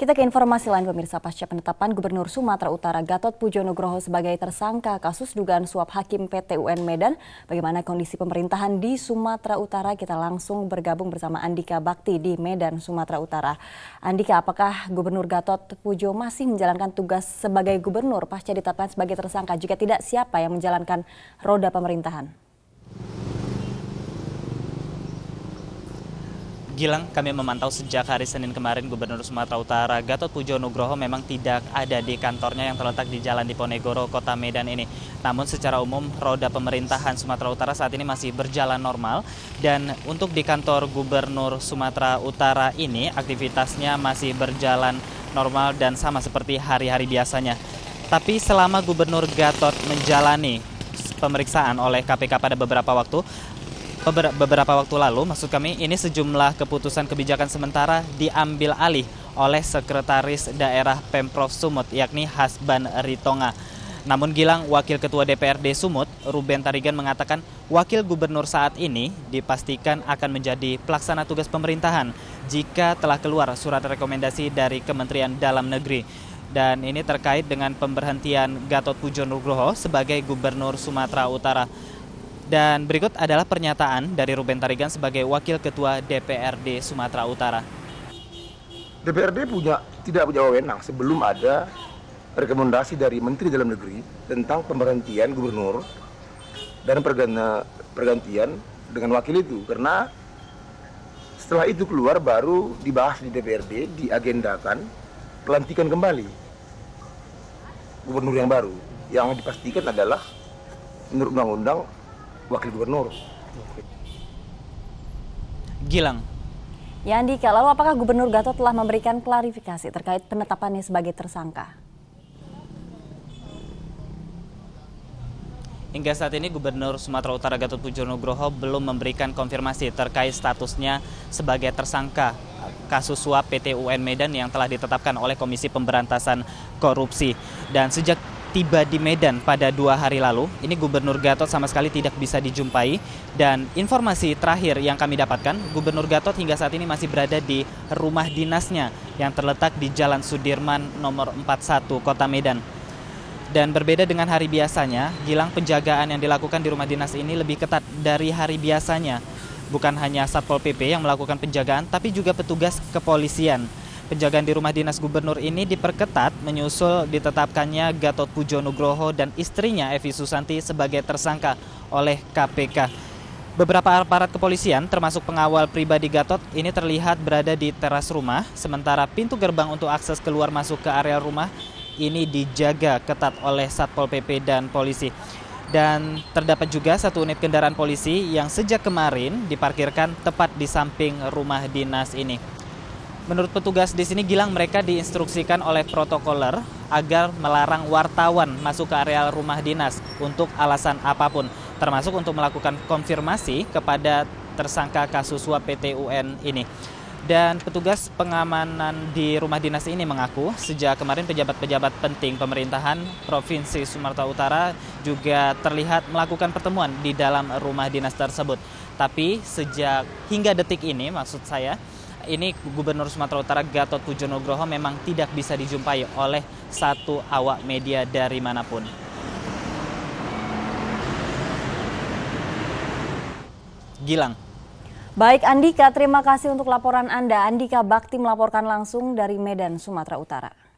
Kita ke informasi lain pemirsa, pasca penetapan Gubernur Sumatera Utara Gatot Pujo Nugroho sebagai tersangka kasus dugaan suap Hakim PT UN Medan. Bagaimana kondisi pemerintahan di Sumatera Utara? Kita langsung bergabung bersama Andika Bakti di Medan, Sumatera Utara. Andika, apakah Gubernur Gatot Pujo masih menjalankan tugas sebagai gubernur pasca ditetapkan sebagai tersangka? Jika tidak, siapa yang menjalankan roda pemerintahan? Gilang, kami memantau sejak hari Senin kemarin Gubernur Sumatera Utara Gatot Pujo Nugroho memang tidak ada di kantornya yang terletak di Jalan Diponegoro, Kota Medan ini. Namun secara umum roda pemerintahan Sumatera Utara saat ini masih berjalan normal, dan untuk di kantor Gubernur Sumatera Utara ini aktivitasnya masih berjalan normal dan sama seperti hari-hari biasanya. Tapi selama Gubernur Gatot menjalani pemeriksaan oleh KPK pada beberapa waktu lalu, maksud kami, ini sejumlah keputusan kebijakan sementara diambil alih oleh Sekretaris Daerah Pemprov Sumut, yakni Hasban Ritonga. Namun Gilang, Wakil Ketua DPRD Sumut, Ruben Tarigan, mengatakan Wakil Gubernur saat ini dipastikan akan menjadi pelaksana tugas pemerintahan jika telah keluar surat rekomendasi dari Kementerian Dalam Negeri. Dan ini terkait dengan pemberhentian Gatot Pujo Nugroho sebagai Gubernur Sumatera Utara. Dan berikut adalah pernyataan dari Ruben Tarigan sebagai Wakil Ketua DPRD Sumatera Utara. DPRD tidak punya wewenang sebelum ada rekomendasi dari Menteri Dalam Negeri tentang pemberhentian gubernur dan pergantian dengan wakil itu. Karena setelah itu keluar baru dibahas di DPRD, diagendakan pelantikan kembali gubernur yang baru. Yang dipastikan adalah menurut undang-undang Wakil Gubernur. Gilang. Ya Andika, lalu apakah Gubernur Gatot telah memberikan klarifikasi terkait penetapannya sebagai tersangka? Hingga saat ini Gubernur Sumatera Utara Gatot Pujo Nugroho belum memberikan konfirmasi terkait statusnya sebagai tersangka kasus suap PT UN Medan yang telah ditetapkan oleh Komisi Pemberantasan Korupsi. Dan sejak tiba di Medan pada 2 hari lalu, ini Gubernur Gatot sama sekali tidak bisa dijumpai. Dan informasi terakhir yang kami dapatkan, Gubernur Gatot hingga saat ini masih berada di rumah dinasnya yang terletak di Jalan Sudirman nomor 41 Kota Medan. Dan berbeda dengan hari biasanya, Gilang, penjagaan yang dilakukan di rumah dinas ini lebih ketat dari hari biasanya. Bukan hanya Satpol PP yang melakukan penjagaan, tapi juga petugas kepolisian. Penjagaan di rumah dinas gubernur ini diperketat menyusul ditetapkannya Gatot Pujo Nugroho dan istrinya Evi Susanti sebagai tersangka oleh KPK. Beberapa aparat kepolisian termasuk pengawal pribadi Gatot ini terlihat berada di teras rumah, sementara pintu gerbang untuk akses keluar masuk ke area rumah ini dijaga ketat oleh Satpol PP dan polisi. Dan terdapat juga satu unit kendaraan polisi yang sejak kemarin diparkirkan tepat di samping rumah dinas ini. Menurut petugas di sini, Gilang, mereka diinstruksikan oleh protokoler agar melarang wartawan masuk ke area rumah dinas untuk alasan apapun, termasuk untuk melakukan konfirmasi kepada tersangka kasus suap PT UN ini. Dan petugas pengamanan di rumah dinas ini mengaku sejak kemarin pejabat-pejabat penting pemerintahan Provinsi Sumatera Utara juga terlihat melakukan pertemuan di dalam rumah dinas tersebut. Tapi sejak hingga detik ini, maksud saya, ini Gubernur Sumatera Utara Gatot Pujo Nugroho memang tidak bisa dijumpai oleh satu awak media dari manapun. Gilang. Baik Andika, terima kasih untuk laporan Anda. Andika Bakti melaporkan langsung dari Medan, Sumatera Utara.